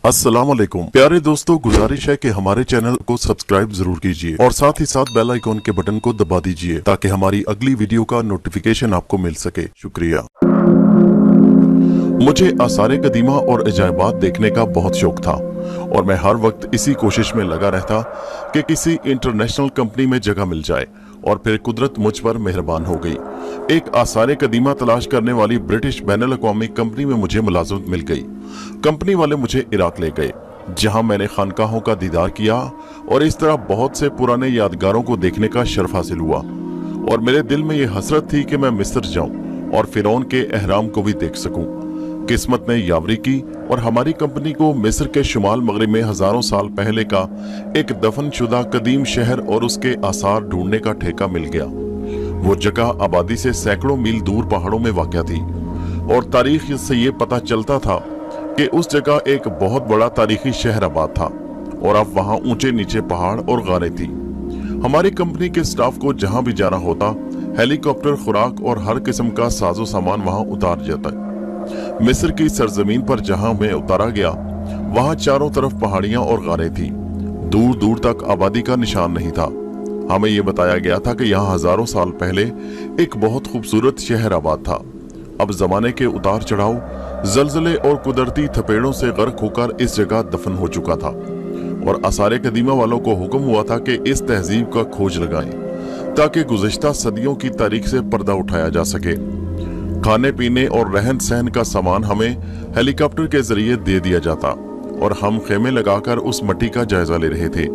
अस्सलाम वालेकुम प्यारे दोस्तों, गुजारिश है कि हमारे चैनल को सब्सक्राइब जरूर कीजिए और साथ ही साथ बेल आइकॉन के बटन को दबा दीजिए ताकि हमारी अगली वीडियो का नोटिफिकेशन आपको मिल सके। शुक्रिया। मुझे आसारे कदीमा और अजायबात देखने का बहुत शौक था और मैं हर वक्त इसी कोशिश में लगा रहता कि किसी इंटरनेशनल कंपनी में जगह मिल जाए और फिर कुदरत मुझ पर मेहरबान हो गई। एक आसारे कदीमा तलाश करने वाली ब्रिटिश बैनुल अक़वामी कंपनी में मुझे मुलाज़मत मिल गई। कंपनी वाले मुझे इराक ले गए जहां मैंने खानकाहों का दीदार किया और इस तरह बहुत से पुराने यादगारों को देखने का शर्फ हासिल हुआ और मेरे दिल में ये हसरत थी कि मैं मिस्र जाऊं और फिरौन के अहराम को भी देख सकूं। किस्मत ने यावरी की और हमारी कंपनी को मिस्र के शुमाल मगरिब में हजारों साल पहले का एक दफन शुदा कदीम शहर और उसके आसार ढूंढने का ठेका मिल गया। वो जगह आबादी से सैकड़ों मील दूर पहाड़ों में वाक़या थी और तारीख से ये पता चलता था कि उस जगह एक बहुत बड़ा तारीखी शहर आबाद था और अब वहाँ ऊंचे नीचे पहाड़ और गारें थी। हमारी कंपनी के स्टाफ को जहाँ भी जाना होता हेलीकॉप्टर, खुराक और हर किस्म का साजो सामान वहाँ उतार जाता। मिस्र की सरजमीन पर जहां मैं उतारा गया वहां चारों तरफ पहाड़ियां और गारें थी। दूर दूर तक आबादी का निशान नहीं था। हमें यह बताया गया था कि यहाँ हजारों साल पहले एक बहुत खूबसूरत शहर आबाद था। अब जमाने के उतार चढ़ाव, जलजले और कुदरती थपेड़ों से गर्क होकर इस जगह दफन हो चुका था और आसारे कदीमा वालों को हुक्म हुआ था कि इस तहजीब का खोज लगाएं ताकि गुज़िश्ता सदियों की तारीख से पर्दा उठाया जा सके। खाने पीने और रहन सहन का सामान हमें हेलीकॉप्टर के जरिए दे दिया जाता और हम खेमे लगाकर उस मट्टी का जायजा ले रहे थे।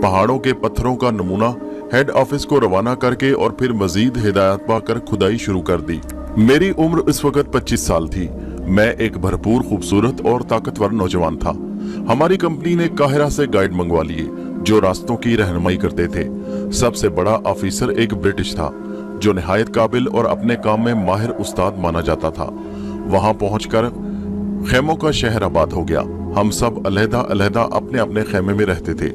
पहाड़ों के पत्थरों का नमूना हेड ऑफिस को रवाना करके और फिर मजीद हिदायत पाकर खुदाई शुरू कर दी। मेरी उम्र इस वक्त 25 साल थी। मैं एक भरपूर, खूबसूरत और ताकतवर नौजवान था। हमारी कंपनी ने काहिरा से गाइड मंगवा लिए जो रास्तों की रहनुमाई करते थे। सबसे बड़ा ऑफिसर एक ब्रिटिश था जो निहायत काबिल और अपने काम में माहिर उस्ताद माना जाता था। वहां पहुंचकर खेमों का शहर आबाद हो गया। हम सब अलहदा अपने अपने खेमे में रहते थे।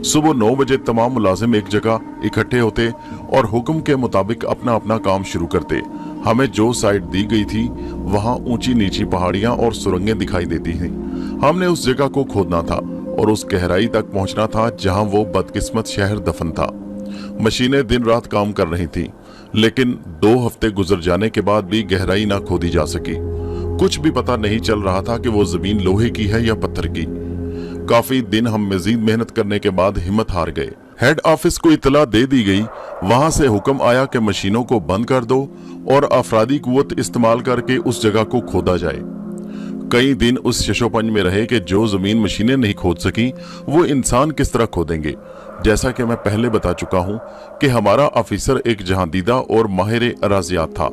सुबह 9 बजे तमाम मुलाजिम एक जगह इकट्ठे होते और हुक्म के मुताबिक अपना अपना काम शुरू करते। हमें जो साइड दी गई थी वहां ऊंची नीची पहाड़ियां और सुरंगें दिखाई देती थी। हमने उस जगह को खोदना था और उस गहराई तक पहुंचना था जहां वो बदकिस्मत शहर दफन था। मशीनें दिन रात काम कर रही थी लेकिन 2 हफ्ते गुजर जाने के बाद भी गहराई ना खोदी जा सकी। कुछ भी पता नहीं चल रहा था कि वो जमीन लोहे की है या पत्थर की। काफी दिन हम मजीद मेहनत करने के बाद हिम्मत हार गए। हेड ऑफिस को इतला दे दी गई। वहां से हुक्म आया कि मशीनों को बंद कर दो और अफरादी कुव्वत इस्तेमाल करके उस जगह को खोदा जाए। कई दिन उस शशोपंज में रहे कि जो जमीन मशीनें नहीं खोद सकी वो इंसान किस तरह खोदेंगे। जैसा कि मैं पहले बता चुका हूं कि हमारा ऑफिसर एक जहांदीदा और माहिर अराजियात था।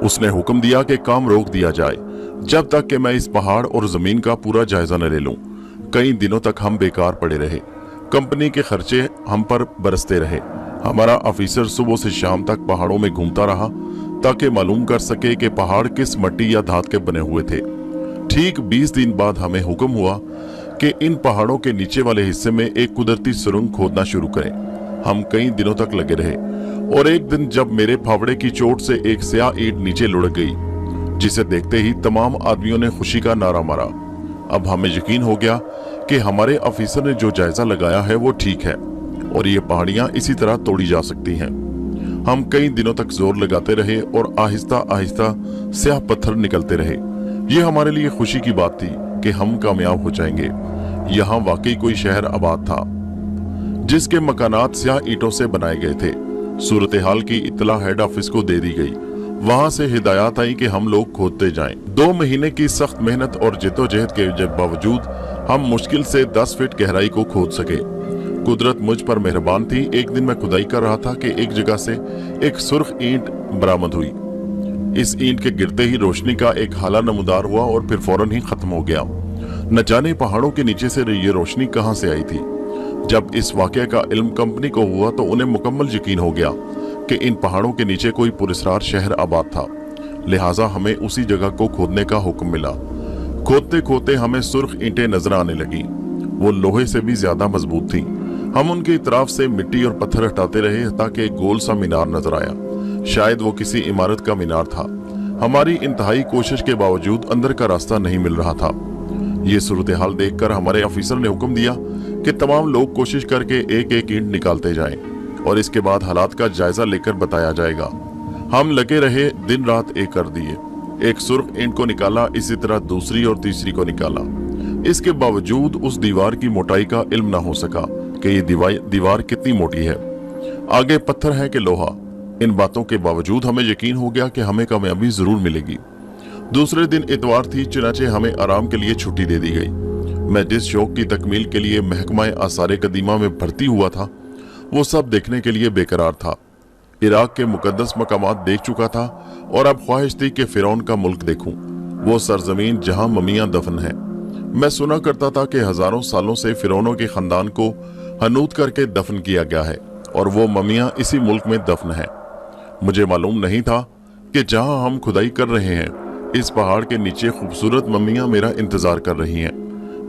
उसने हुक्म दिया कि काम रोक दिया जाए जब तक कि मैं इस पहाड़ और जमीन का पूरा जायजा न ले लूं। कई दिनों तक हम बेकार पड़े रहे। कंपनी के खर्चे हम पर बरसते रहे। हमारा ऑफिसर सुबह से शाम तक पहाड़ों में घूमता रहा ताकि मालूम कर सके कि पहाड़ किस मिट्टी या धात के बने हुए थे। ठीक 20 दिन बाद हमें हुक्म हुआ कि इन पहाड़ों के नीचे वाले हिस्से में एक कुदरती सुरंग खोदना शुरू करें। हम कई दिनों तक लगे रहे और एक दिन जब मेरे फावड़े की चोट से एक स्याह ईंट नीचे लुढ़क गई जिसे देखते ही तमाम आदमियों ने खुशी का नारा मारा। अब हमें यकीन हो गया कि हमारे ऑफिसर ने जो जायजा लगाया है वो ठीक है और ये पहाड़ियां इसी तरह तोड़ी जा सकती हैं। हम कई दिनों तक जोर लगाते रहे और आहिस्ता आहिस्ता स्याह पत्थर निकलते रहे। ये हमारे लिए खुशी की बात थी कि हम कामयाब हो जाएंगे। यहाँ वाकई कोई शहर आबाद था जिसके मकानात स्याह ईंटों से बनाए गए थे। सूरत हाल की इत्तला हेड ऑफिस को दे दी गई। वहां से हिदायत आई कि हम लोग खोदते जाएं। 2 महीने की सख्त मेहनत और जिद्दोजहद के बावजूद हम मुश्किल से 10 फीट गहराई को खोद सके। कुदरत मुझ पर मेहरबान थी। एक दिन मैं खुदाई कर रहा था कि एक जगह से एक सुर्ख ईंट बरामद हुई। इस ईंट के गिरते ही रोशनी का एक हाला नमूदार हुआ और फिर फौरन ही खत्म हो गया। न जाने पहाड़ों के नीचे से ये रोशनी कहां से आई थी। जब इस वाकये का इल्म कंपनी को हुआ तो उन्हें मुकम्मल यकीन हो गया कि इन पहाड़ों के नीचे कोई पुरस्कार शहर आबाद था। लिहाजा हमें उसी जगह को खोदने का हुक्म मिला। खोदते खोदते हमें सुर्ख ईंटें नजर आने लगी। वो लोहे से भी ज्यादा मजबूत थी। हम उनकी तरफ से मिट्टी और पत्थर हटाते रहे ताकि एक गोल सा मीनार नजर आया। शायद वो किसी इमारत का मीनार था। हमारी इंतहाई कोशिश के बावजूद अंदर का रास्ता नहीं मिल रहा था। ये सूरत हाल देखकर हमारे ऑफिसर ने हुक्म दिया कि तमाम लोग कोशिश करके एक एक ईंट निकालते जाएं और इसके बाद हालात का जायजा लेकर बताया जाएगा। हम लगे रहे, दिन रात एक कर दिए। एक सुर्ख ईंट को निकाला, इसी तरह दूसरी और तीसरी को निकाला। इसके बावजूद उस दीवार की मोटाई का इल्म ना हो सका कि ये दीवार कितनी मोटी है, आगे पत्थर है कि लोहा। इन बातों के बावजूद हमें यकीन हो गया कि हमें कामयाबी जरूर मिलेगी। दूसरे दिन इतवार थी, चुनाचे हमें आराम के लिए छुट्टी दे दी गई। मैं जिस शौक की तकमील के लिए महकमा आसारे कदीमा में भर्ती हुआ था, वो सब देखने के लिए बेकरार था। इराक के मुकद्दस मकामात देख चुका था और अब ख्वाहिश थी कि फिरौन का मुल्क देखूं, वो सरजमीन जहां ममियां दफन हैं। मैं सुना करता था कि हजारों सालों से फिरौनों के खानदान को हनूत करके दफन किया गया है और वो ममियां इसी मुल्क में दफन हैं। मुझे मालूम नहीं था कि जहां हम खुदाई कर रहे हैं, इस पहाड़ के नीचे खूबसूरत ममियां मेरा इंतजार कर रही हैं।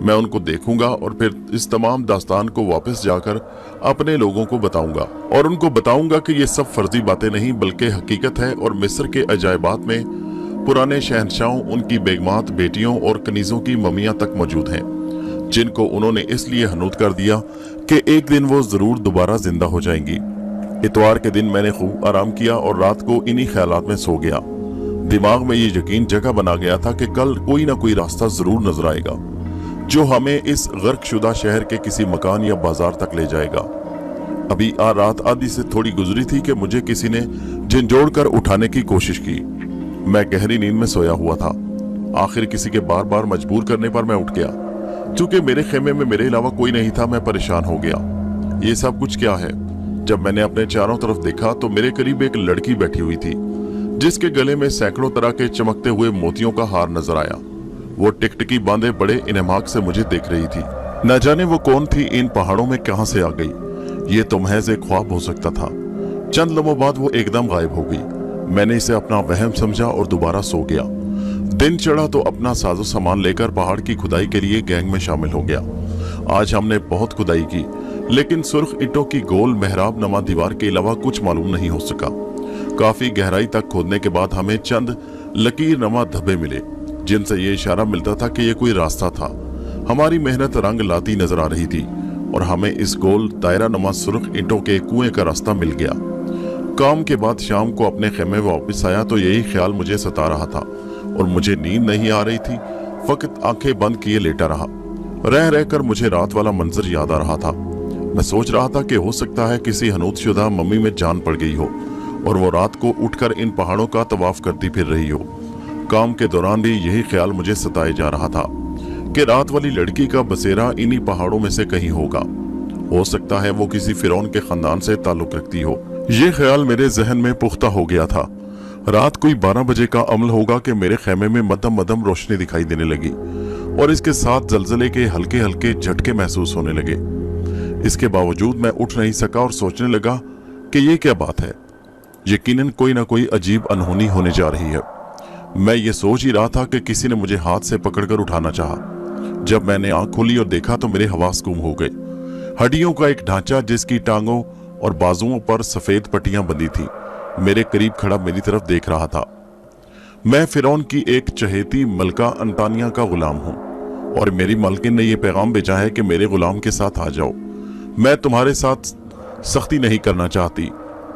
मैं उनको देखूंगा और फिर इस तमाम दास्तान को वापस जाकर अपने लोगों को बताऊंगा और उनको बताऊंगा कि ये सब फर्जी बातें नहीं बल्कि हकीकत है और मिस्र के अजायबात में पुराने शहंशाहों, उनकी बेगमात, बेटियों और कनीजों की ममियां तक मौजूद हैं, जिनको उन्होंने इसलिए हनूत कर दिया कि एक दिन वो जरूर दोबारा जिंदा हो जाएंगी। इतवार के दिन मैंने खूब आराम किया और रात को इन्हीं ख्यालात में सो गया। दिमाग में ये यकीन जगह बना गया था कि कल कोई ना कोई रास्ता जरूर नजर आएगा जो हमें इस गर्कशुदा शहर के किसी मकान या बाजार तक ले जाएगा। अभी रात आधी से थोड़ी गुजरी थी कि मुझे किसी ने झंझोड़ कर उठाने की कोशिश की। मैं गहरी नींद में सोया हुआ था। आखिर किसी के बार बार मजबूर करने पर मैं उठ गया। चूंकि मेरे खेमे में मेरे अलावा कोई नहीं था, मैं परेशान हो गया। ये सब कुछ क्या है? जब मैंने अपने चारों तरफ देखा तो मेरे करीब एक लड़की बैठी हुई थी, जिसके गले में सैकड़ों तरह के चमकते हुए मोतियों का हार नजर आया। वो टिकटिकी बांधे बड़े इनेमाक से मुझे देख रही थी। न जाने वो कौन थी, इन पहाड़ों में कहां से आ गई। ये तो महज एक ख्वाब हो सकता था। चंद लम्हों बाद वो एकदम गायब हो गई। मैंने इसे अपना वहम समझा और दोबारा सो गया। दिन चढ़ा तो अपना साजो सामान लेकर पहाड़ की खुदाई के लिए गैंग में शामिल हो गया। आज हमने बहुत खुदाई की, लेकिन सुर्ख ईंटों की गोल मेहराब नमा दीवार के अलावा कुछ मालूम नहीं हो सका। काफी गहराई तक खोदने के बाद हमें चंद लकीर नमा धब्बे मिले, जिनसे ये इशारा मिलता था कि ये कोई रास्ता था। हमारी मेहनत रंग लाती नजर आ रही थी और हमें इस गोल दायरा नमा सुर्ख ईंटों के कुएं का रास्ता मिल गया। काम के बाद शाम को अपने खेमे वापस आया तो यही ख्याल मुझे सता रहा था और मुझे नींद नहीं आ रही थी। फकत आंखें बंद किए लेटा रहा। रह रहकर मुझे रात वाला मंजर याद आ रहा था। मैं सोच रहा था कि हो सकता है किसी हनूतशुदा मम्मी में जान पड़ गई हो और वो रात को उठकर इन पहाड़ों का तवाफ करती फिर रही हो। काम के दौरान भी यही ख्याल मुझे सताए जा रहा था कि रात वाली लड़की का बसेरा इन्हीं पहाड़ों में से कहीं होगा। हो सकता है वो किसी फिरौन के खानदान से ताल्लुक रखती हो। ये ख्याल मेरे जहन में पुख्ता हो गया था। रात कोई 12 बजे का अमल होगा कि मेरे खेमे में मदम मदम रोशनी दिखाई देने लगी और इसके साथ जलजले के हल्के हल्के झटके महसूस होने लगे। इसके बावजूद मैं उठ नहीं सका और सोचने लगा कि ये क्या बात है। यकीनन कोई ना कोई अजीब अनहोनी होने जा रही है। मैं ये सोच ही रहा था कि किसी ने मुझे हाथ से पकड़कर उठाना चाहा। जब मैंने आंख खोली और देखा तो मेरे हवास गुम हो गए। हड्डियों का एक ढांचा जिसकी टांगों और बाजुओं पर सफेद पट्टियां बंधी थी, मेरे करीब खड़ा मेरी तरफ देख रहा था। मैं फिरौन की एक चहेती मलका अंतानिया का गुलाम हूं और मेरी मालकिन ने यह पैगाम भेजा है कि मेरे गुलाम के साथ आ जाओ। मैं तुम्हारे साथ सख्ती नहीं करना चाहती,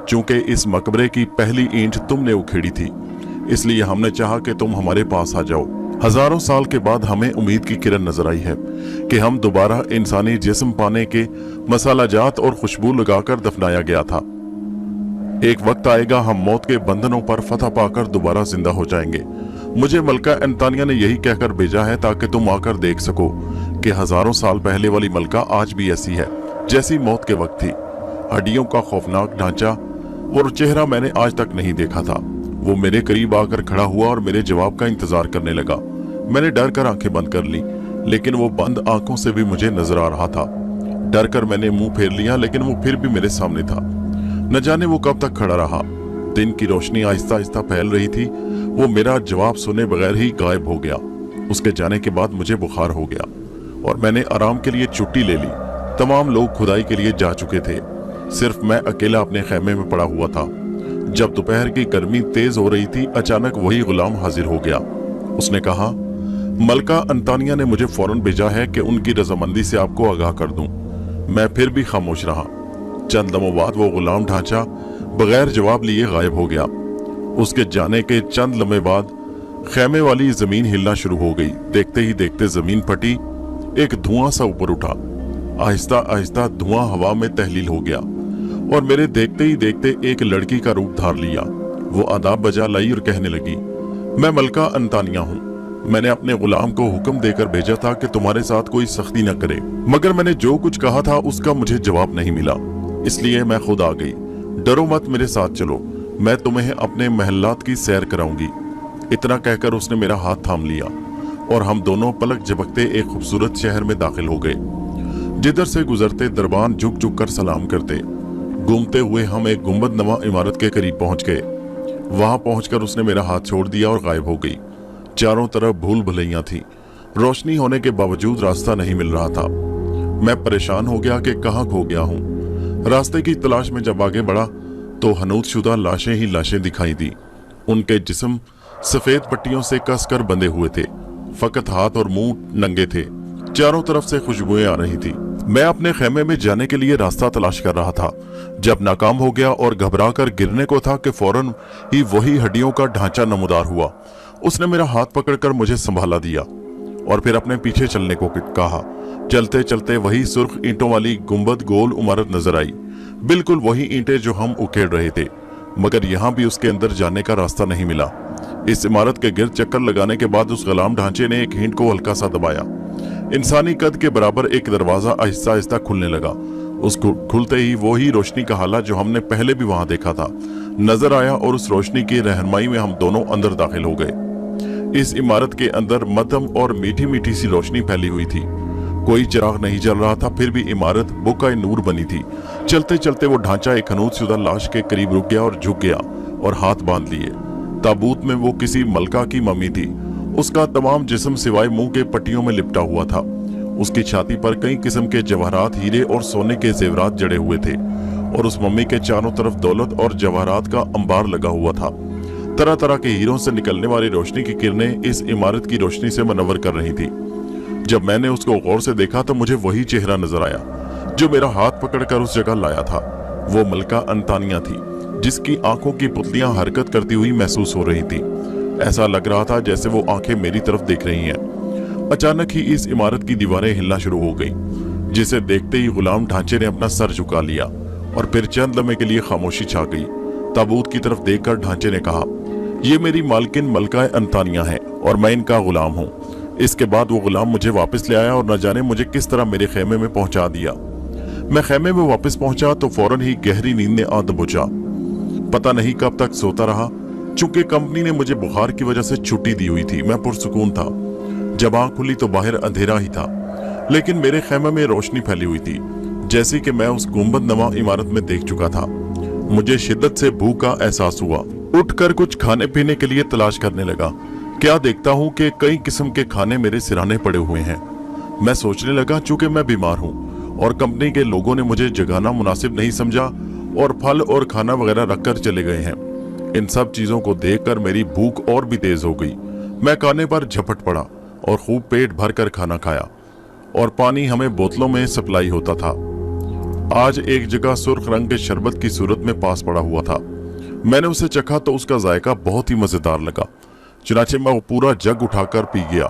चूंकि इस मकबरे की पहली ईंट तुमने उखेड़ी थी, इसलिए हमने चाहा कि तुम हमारे पास आ जाओ। हजारों साल के बाद हमें उम्मीद की किरण नजर आई है कि हम दोबारा इंसानी जिस्म पाने के मसालाजात और खुशबू लगाकर दफनाया गया था। एक वक्त आएगा हम मौत के बंधनों पर फतह पाकर दोबारा जिंदा हो जाएंगे। मुझे मलका अंतानिया ने यही कहकर भेजा है ताकि तुम आकर देख सको कि हजारों साल पहले वाली मलका आज भी ऐसी है जैसी मौत के वक्त थी। हड्डियों का खौफनाक ढांचा और चेहरा मैंने आज तक नहीं देखा था। वो मेरे करीब आकर खड़ा हुआ और मेरे जवाब का इंतजार करने लगा। मैंने डर कर आंखें बंद कर ली, लेकिन वो बंद आंखों से भी मुझे नजर आ रहा था। डर कर मैंने मुंह फेर लिया, लेकिन वो फिर भी मेरे सामने था। न जाने वो कब तक खड़ा रहा। दिन की रोशनी आहिस्ता आहिस्ता फैल रही थी। वो मेरा जवाब सुने बगैर ही गायब हो गया। उसके जाने के बाद मुझे बुखार हो गया और मैंने आराम के लिए छुट्टी ले ली। तमाम लोग खुदाई के लिए जा चुके थे, सिर्फ मैं अकेला अपने खेमे में पड़ा हुआ था। जब दोपहर की गर्मी तेज हो रही थी, अचानक वही गुलाम हाजिर हो गया। उसने कहा, मलका अंतानिया ने मुझे फौरन भेजा है कि उनकी रजामंदी से आपको आगाह कर दूं। मैं फिर भी खामोश रहा। चंद लम्हों बाद वो गुलाम ढांचा बगैर जवाब लिए गायब हो गया। उसके जाने के चंद लम्हे बाद खेमे वाली जमीन हिलना शुरू हो गई। देखते ही देखते जमीन फटी, एक धुआं सा ऊपर उठा। आहिस्ता आहिस्ता धुआं हवा में तहलील हो गया और मेरे देखते ही देखते एक लड़की का रूप धार लिया। वो आदाब बजा लाई और कहने लगी, मैं मलका अंतानिया हूँ। मैंने अपने गुलाम को हुक्म देकर भेजा था कि तुम्हारे साथ कोई सख्ती न करे, मगर मैंने जो कुछ कहा था उसका मुझे जवाब नहीं मिला, इसलिए मैं खुद आ गई। डरो मत, मेरे साथ चलो, मैं तुम्हें अपने महल्लात की सैर कराऊंगी। इतना कहकर उसने मेरा हाथ थाम लिया और हम दोनों पलक झपकते एक खूबसूरत शहर में दाखिल हो गए। जिधर से गुजरते दरबान झुक झुक कर सलाम करते। घूमते हुए हम एक गुंबद नमा इमारत के करीब पहुंच गए। वहां पहुंचकर उसने मेरा हाथ छोड़ दिया और गायब हो गई। चारों तरफ भूल भुलैया थी। रोशनी होने के बावजूद रास्ता नहीं मिल रहा था। मैं परेशान हो गया कि कहाँ खो गया हूँ। रास्ते की तलाश में जब आगे बढ़ा तो हनूतशुदा लाशें ही लाशें दिखाई दी। उनके जिस्म सफेद पट्टियों से कसकर बंधे हुए थे, फकत हाथ और मुंह नंगे थे। चारों तरफ से खुशबुएं आ रही थी। मैं अपने खेमे में जाने के लिए रास्ता तलाश कर रहा था। जब नाकाम हो गया और घबराकर गिरने को था कि फौरन ही वही हड्डियों का ढांचा नमूदार हुआ। उसने मेरा हाथ पकड़कर मुझे संभाला दिया और फिर अपने पीछे चलने को कहा। चलते चलते वही सुर्ख ईंटों वाली गुंबद गोल इमारत नजर आई, बिल्कुल वही ईंटें जो हम उकेड़ रहे थे, मगर यहाँ भी उसके अंदर जाने का रास्ता नहीं मिला। इस इमारत के गिर्द चक्कर लगाने के बाद उस गुलाम ढांचे ने एक ईंट को हल्का सा दबाया। इंसानी कद के बराबर एक दरवाजा आहिस्ता आहिस्ता खुलने लगा। उसको खुलते ही वो ही रोशनी का हाला जो हमने पहले भी वहां देखा था नजर आया और उस रोशनी की रहनुमाई में हम दोनों अंदर दाखिल हो गए। इस इमारत के अंदर मध्यम और मीठी मीठी सी रोशनी फैली हुई थी। कोई चिराग नहीं जल रहा था, फिर भी इमारत बुकाए नूर बनी थी। चलते चलते वो ढांचा एक हनूतशुदा लाश के करीब रुक गया और झुक गया और हाथ बांध लिए। ताबूत में वो किसी मलका की मम्मी थी। उसका तमाम जिस्म सिवाय मुंह के पट्टियों में लिपटा हुआ था। उसकी छाती पर कई किस्म के जवाहरात, हीरे और सोने के जेवरात जड़े हुए थे और उस मम्मी के चारों तरफ दौलत और जवाहरात का अंबार लगा हुआ था। तरह तरह के हीरों से निकलने वाली रोशनी की किरणें इस इमारत की रोशनी से मनवर कर रही थी। जब मैंने उसको गौर से देखा तो मुझे वही चेहरा नजर आया जो मेरा हाथ पकड़कर उस जगह लाया था। वो मलका अंतानिया थी, जिसकी आंखों की पुतलियां हरकत करती हुई महसूस हो रही थी। ऐसा लग रहा था जैसे वो आंखें मेरी तरफ देख रही हैं। अचानक ही इस इमारत की दीवारें हिलना शुरू हो गई, जिसे देखते ही गुलाम ढांचे ने अपना सर झुका लिया और फिर चंद लम्हे के लिए खामोशी छा गई। ताबूत की तरफ देखकर ढांचे ने कहा, ये मेरी मालकिन मलका अंतानिया है और मैं इनका गुलाम हूँ। इसके बाद वो गुलाम मुझे वापस ले आया और न जाने मुझे किस तरह मेरे खेमे में पहुंचा दिया। मैं खेमे में वापस पहुंचा तो फौरन ही गहरी नींद ने आ दबोचा। पता नहीं कब तक सोता रहा। चूंकि कंपनी ने मुझे बुखार की वजह से छुट्टी दी हुई थी, मैं पुरसुकून था। जब आंख खुली तो बाहर अंधेरा ही था, लेकिन मेरे खेमे में रोशनी फैली हुई थी, जैसी कि मैं उस गुंबद नमा इमारत में देख चुका था। मुझे शिद्दत से भूख का एहसास हुआ। उठकर कुछ खाने पीने के लिए तलाश करने लगा। क्या देखता हूँ कि कई किस्म के खाने मेरे सिरहाने पड़े हुए हैं। मैं सोचने लगा, चूंकि मैं बीमार हूँ और कंपनी के लोगों ने मुझे जगाना मुनासिब नहीं समझा और फल और खाना वगैरह रखकर चले गए हैं। इन सब चीजों को देखकर मेरी भूख और भी तेज हो गई। मैं खाने पर झपट पड़ा और खूब पेट भर कर खाना खाया और पानी हमें बोतलों में सप्लाई होता था। आज एक जगह सुर्ख रंग के शरबत की सूरत में पास पड़ा हुआ था। मैंने उसे चखा तो उसका जायका बहुत ही मजेदार लगा। चुनाचे मैं वो पूरा जग उठाकर पी गया।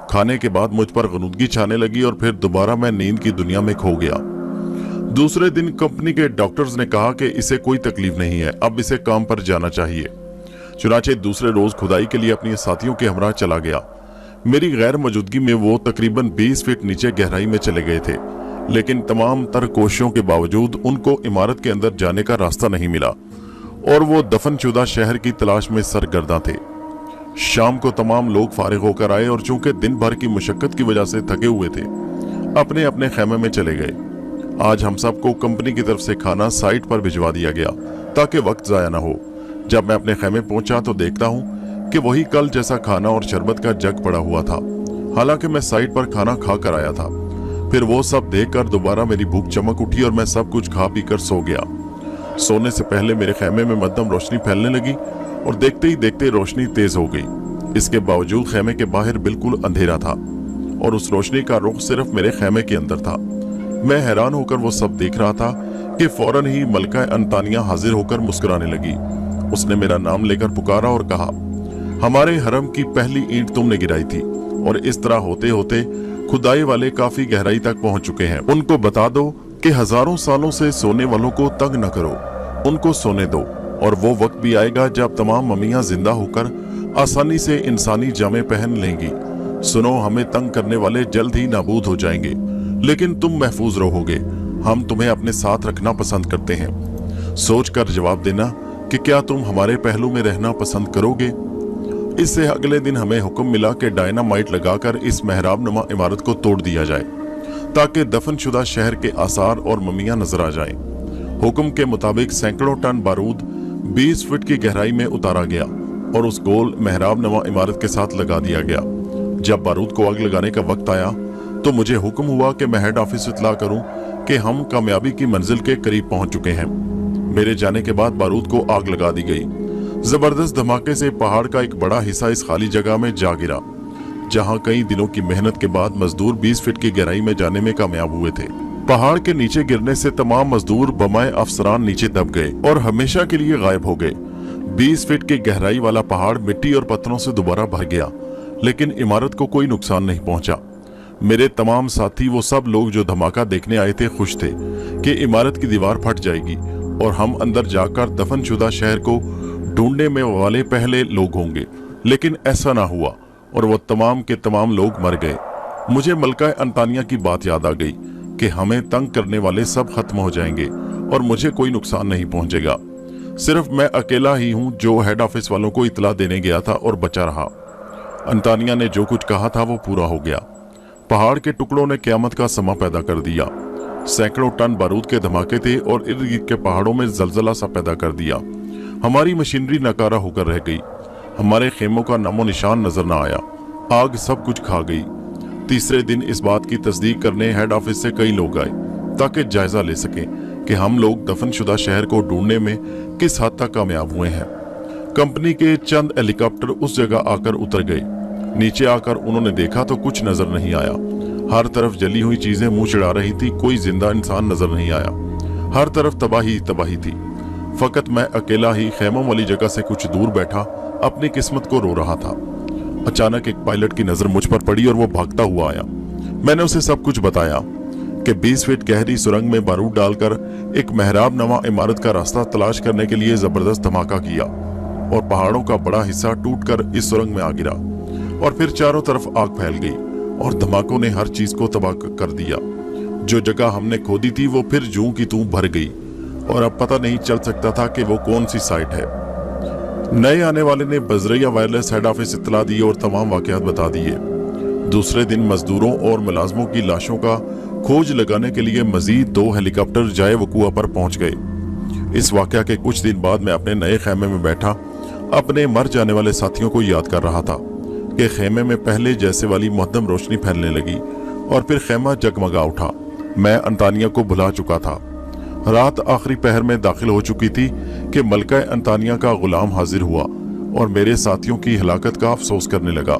खाने के बाद मुझ पर गनुदगी छाने लगी और फिर दोबारा मैं नींद की दुनिया में खो गया। दूसरे दिन कंपनी के डॉक्टर्स ने कहा कि इसे कोई तकलीफ नहीं है, अब इसे काम पर जाना चाहिए। चुनाचे दूसरे रोज खुदाई के लिए अपने साथियों के हमरा चला गया। मेरी गैर मौजूदगी में वो तकरीबन 20 फीट नीचे गहराई में चले गए थे, लेकिन तमाम तर कोशिशों के बावजूद उनको इमारत के अंदर जाने का रास्ता नहीं मिला और वो दफनशुदा शहर की तलाश में सरगर्दा थे। शाम को तमाम लोग फारिग होकर आए और चूंकि दिन भर की मुशक्कत की वजह से थके हुए थे, अपने अपने खेमे में चले गए। आज हम सबको कंपनी की तरफ से खाना साइट पर भिजवा दिया गया ताकि वक्त जाया ना हो। जब मैं अपने खेमे पहुंचा तो देखता हूं कि वही कल जैसा खाना और शरबत का जग पड़ा हुआ था, हालांकि मैं साइट पर खाना खा कर आया था। फिर वो सब देखकर दोबारा मेरी भूख चमक उठी और मैं सब कुछ खा पी कर सो गया। सोने से पहले मेरे खेमे में मध्यम रोशनी फैलने लगी और देखते ही देखते रोशनी तेज हो गई। इसके बावजूद खैमे के बाहर बिल्कुल अंधेरा था और उस रोशनी का रुख सिर्फ मेरे खैमे के अंदर था। मैं हैरान होकर वो सब देख रहा था कि फौरन ही मलका अंतानिया हाजिर होकर मुस्कुराने लगी। उसने मेरा नाम लेकर पुकारा और कहा, हमारे हरम की पहली ईंट तुमने गिराई थी और इस तरह होते होते खुदाई वाले काफी गहराई तक पहुंच चुके हैं। उनको बता दो कि हजारों सालों से सोने वालों को तंग न करो, उनको सोने दो और वो वक्त भी आएगा जब तमाम ममियां जिंदा होकर आसानी से इंसानी जामे पहन लेंगी। सुनो, हमें तंग करने वाले जल्द ही नाबूद हो जाएंगे, लेकिन तुम महफूज रहोगे। हम तुम्हें अपने साथ रखना पसंद करते हैं। सोच कर जवाब देना कि क्या तुम हमारे पहलू में रहना पसंद करोगे। इससे अगले दिन हमें हुक्म मिला कि डायनामाइट लगाकर इस मेहराब नुमा इमारत को तोड़ दिया जाए ताकि दफनशुदा शहर के आसार और ममियां नजर आ जाएं। हुक्म के मुताबिक सैकड़ों टन बारूद 20 फीट की गहराई में उतारा गया और उस गोल मेहराब नुमा इमारत के साथ लगा दिया गया। जब बारूद को आग लगाने का वक्त आया तो मुझे हुक्म हुआ कि मैं हेड ऑफिस से इत्तला करूं कि हम कामयाबी की मंजिल के करीब पहुंच चुके हैं। मेरे जाने के बाद बारूद को आग लगा दी गई। जबरदस्त धमाके से पहाड़ का एक बड़ा हिस्सा इस खाली जगह में जा गिरा, जहां कई दिनों की मेहनत के बाद मजदूर 20 फीट की गहराई में जाने में कामयाब हुए थे। पहाड़ के नीचे गिरने से तमाम मजदूर बमाए अफसरान नीचे दब गए और हमेशा के लिए गायब हो गए। 20 फीट की गहराई वाला पहाड़ मिट्टी और पत्थरों से दोबारा भर गया, लेकिन इमारत को कोई नुकसान नहीं पहुंचा। मेरे तमाम साथी, वो सब लोग जो धमाका देखने आए थे, खुश थे कि इमारत की दीवार फट जाएगी और हम अंदर जाकर दफनशुदा शहर को ढूंढने में वाले पहले लोग होंगे। लेकिन ऐसा ना हुआ और वो तमाम के तमाम लोग मर गए। मुझे मलका अंतानिया की बात याद आ गई कि हमें तंग करने वाले सब खत्म हो जाएंगे और मुझे कोई नुकसान नहीं पहुंचेगा। सिर्फ मैं अकेला ही हूं जो हेड ऑफिस वालों को इतला देने गया था और बचा रहा। अंतानिया ने जो कुछ कहा था वो पूरा हो गया। पहाड़ के टुकड़ों ने क़यामत का समा पैदा कर दिया। सैकड़ों टन बारूद के धमाके थे और इर्द गिर्द के पहाड़ों में जलजला सा पैदा कर दिया। हमारी मशीनरी नाकारा होकर रह गई। हमारे खेमों का नामो निशान नजर न आया। आग सब कुछ खा गई। तीसरे दिन इस बात की तस्दीक करने हेड ऑफिस से कई लोग आए ताकि जायजा ले सकें कि हम लोग दफनशुदा शहर को ढूंढने में किस हद तक कामयाब हुए हैं। कंपनी के चंद हेलीकॉप्टर उस जगह आकर उतर गए। नीचे आकर उन्होंने देखा तो कुछ नजर नहीं आया। हर तरफ जली हुई चीजें मुंह चिढ़ा रही थी। कोई जिंदा इंसान नजर नहीं आया। हर तरफ तबाही तबाही थी। फकत मैं अकेला ही खेमों वाली जगह से कुछ दूर बैठा अपनी किस्मत को रो रहा था। अचानक एक पायलट की नजर मुझ पर पड़ी और वो भागता हुआ आया। मैंने उसे सब कुछ बताया कि 20 फीट गहरी सुरंग में बारूद डालकर एक मेहराब नमा इमारत का रास्ता तलाश करने के लिए जबरदस्त धमाका किया और पहाड़ों का बड़ा हिस्सा टूटकर इस सुरंग में आ गिरा और फिर चारों तरफ आग फैल गई और धमाकों ने हर चीज को तबाह कर दिया। जो जगह हमने खोदी थी वो फिर जूं की तूं भर गई और अब पता नहीं चल सकता था कि वो कौन सी साइट है। नए आने वाले ने बजरिया वायरलेस हेड ऑफिस इत्तला दी और तमाम वाकयात बता दिए। दूसरे दिन मजदूरों और मुलाजमों की लाशों का खोज लगाने के लिए मजीद 2 हेलीकॉप्टर जाए वकुआ पर पहुंच गए। इस वाकया के कुछ दिन बाद मैं अपने नए खेमे में बैठा अपने मर जाने वाले साथियों को याद कर रहा था कि खेमे में पहले जैसे वाली मुहद्दम रोशनी फैलने लगी और फिर खेमा जगमगा उठा। मैं अंतानिया को भुला चुका था। रात आखिरी पहर में दाखिल हो चुकी थी कि मलका अंतानिया का गुलाम हाजिर हुआ और मेरे साथियों की हलाकत का अफसोस करने लगा।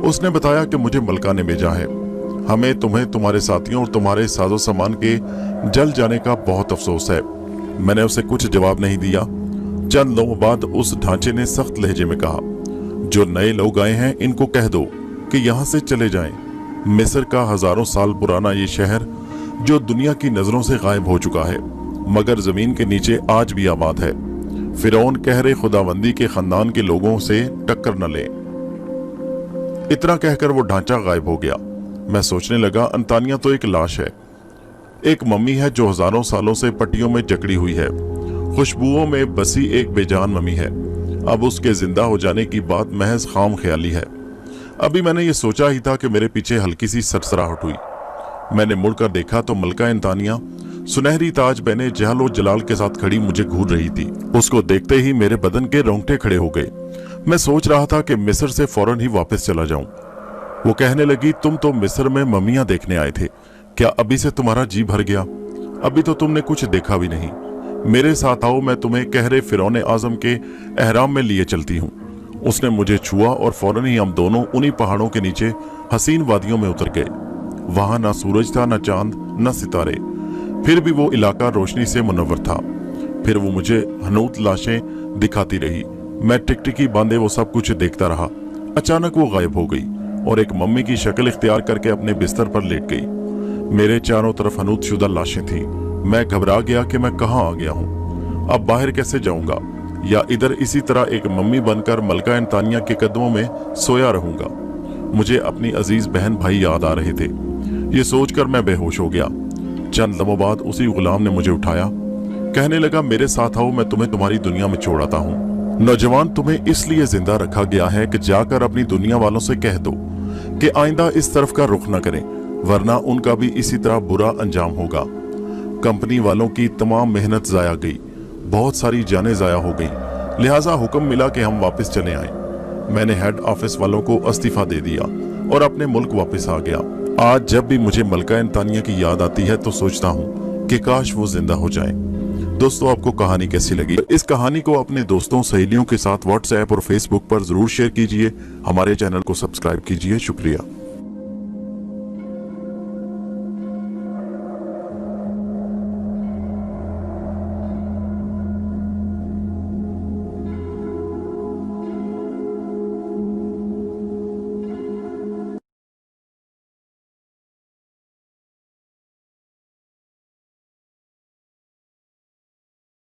उसने बताया कि मुझे मलका ने भेजा है। हमें तुम्हें, तुम्हारे साथियों और तुम्हारे साजो सामान के जल जाने का बहुत अफसोस है। मैंने उसे कुछ जवाब नहीं दिया। चंद लोगों बाद उस ढांचे ने सख्त लहजे में कहा, जो नए लोग आए हैं इनको कह दो कि यहाँ से चले जाएं। मिस्र का हजारों साल पुराना ये शहर जो दुनिया की नजरों से गायब हो चुका है मगर जमीन के नीचे आज भी आबाद है। फिरौन कहरे खुदाबंदी के खानदान के लोगों से टक्कर न ले। इतना कहकर वो ढांचा गायब हो गया। मैं सोचने लगा, अंतानिया तो एक लाश है, एक मम्मी है जो हजारों सालों से पट्टियों में जकड़ी हुई है, खुशबुओं में बसी एक बेजान मम्मी है। अब उसके जिंदा हो जाने की बात महज खाम ख्याली है। अभी मैंने ये सोचा ही था कि मेरे पीछे हल्की सी सरसराहट हुई। मैंने मुड़कर देखा तो मलका अंतानिया सुनहरी ताज पहने जहलो जलाल के साथ खड़ी मुझे घूर रही थी। उसको देखते ही मेरे बदन के रोंगटे खड़े हो गए। मैं सोच रहा था कि मिस्र से फौरन ही वापस चला जाऊं। वो कहने लगी, तुम तो मिस्र में मम्मियां देखने आए थे, क्या अभी से तुम्हारा जी भर गया? अभी तो तुमने कुछ देखा भी नहीं। मेरे साथ आओ, मैं तुम्हें कहरे फिरौन आजम के एहराम में लिए चलती हूँ। उसने मुझे छुआ और फौरन ही हम दोनों उन्हीं पहाड़ों के नीचे हसीन वादियों में उतर गए। वहां ना सूरज था, ना चांद, ना सितारे, फिर भी वो इलाका रोशनी से मुनव्वर था। फिर वो मुझे हनूत लाशें दिखाती रही। मैं टिकटिकी बांधे वो सब कुछ देखता रहा। अचानक वो गायब हो गई और एक मम्मी की शक्ल इख्तियार करके अपने बिस्तर पर लेट गई। मेरे चारों तरफ हनूत शुदा लाशें थीं। मैं घबरा गया कि मैं कहाँ आ गया हूँ, अब बाहर कैसे जाऊंगा, या इधर इसी तरह एक मम्मी बनकर मलका इंतानिया के कदमों में सोया रहूंगा। मुझे अपनी अजीज बहन भाई याद आ रहे थे। ये सोचकर मैं बेहोश हो गया। चंद लम्हों बाद उसी गुलाम ने मुझे उठाया, कहने लगा, मेरे साथ आओ, मैं तुम्हें तुम्हारी दुनिया में छोड़ आता हूँ। नौजवान, तुम्हें इसलिए जिंदा रखा गया है कि जाकर अपनी दुनिया वालों से कह दो कि आइंदा इस तरफ का रुख न करें, वरना उनका भी इसी तरह बुरा अंजाम होगा। कंपनी वालों की तमाम मेहनत जाया गई, बहुत सारी जानें जाया हो गई, लिहाजा हुक्म मिला कि हम वापस चले आए। मैंने हेड ऑफिस वालों को इस्तीफा दे दिया और अपने मुल्क वापस आ गया। आज जब भी मुझे मलका इंतानिया की याद आती है तो सोचता हूँ कि काश वो जिंदा हो जाए। दोस्तों, आपको कहानी कैसी लगी? इस कहानी को अपने दोस्तों सहेलियों के साथ व्हाट्सएप और फेसबुक पर जरूर शेयर कीजिए। हमारे चैनल को सब्सक्राइब कीजिए। शुक्रिया।